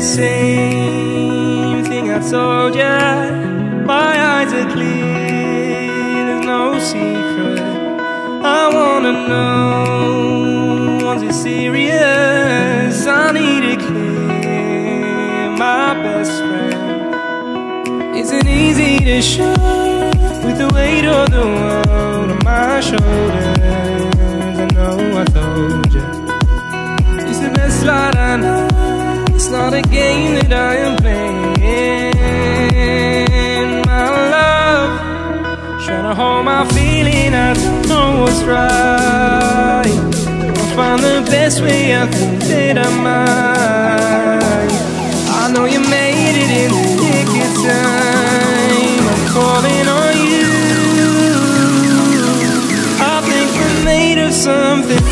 the same thing I told ya. My eyes are clear, there's no secret. I wanna know, was it serious? I need it clear, my best friend. Isn't easy to show with the weight of the world on my shoulders. I know I told you, it's the best light I know. It's not a game that I am playing. My love, trying to hold my feeling, I don't know what's right. I'll find the best way, I think that I might. I know you made it in the nick of time. I'm calling on you. I think we're made of something.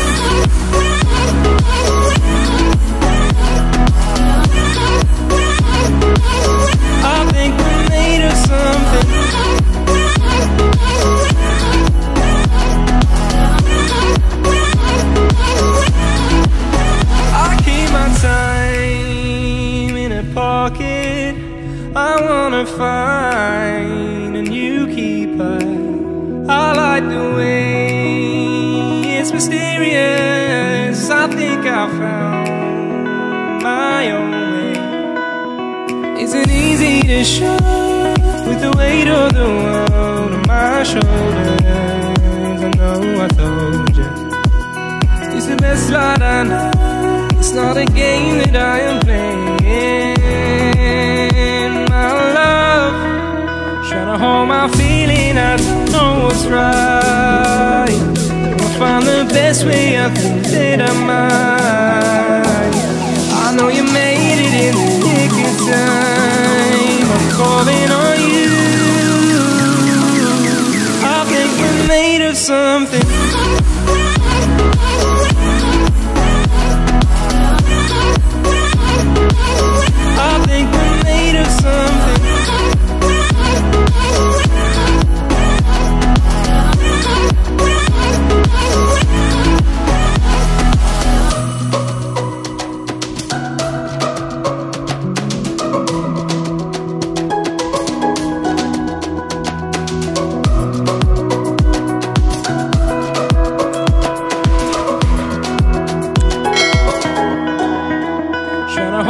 I think we're made of something. I keep my time in a pocket. I wanna find a new keeper. I like the way it's mysterious. I think I found my own way. Isn't easy to show with the weight of the world on my shoulders. I know I told you, it's the best light I know. It's not a game that I am playing. My love, trying to hold my feeling, I don't know what's right. I'll find the best way, I think that I might. I know you made it in the nick of time. I'm calling on you. I think we're made of something. I think we're made of something.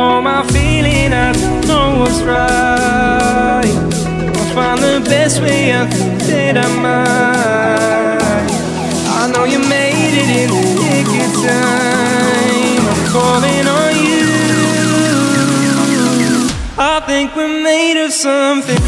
Hold my feeling, I don't know what's right. I'll find the best way, I think that I might. I know you made it in the nick of time. I'm calling on you. I think we're made of something.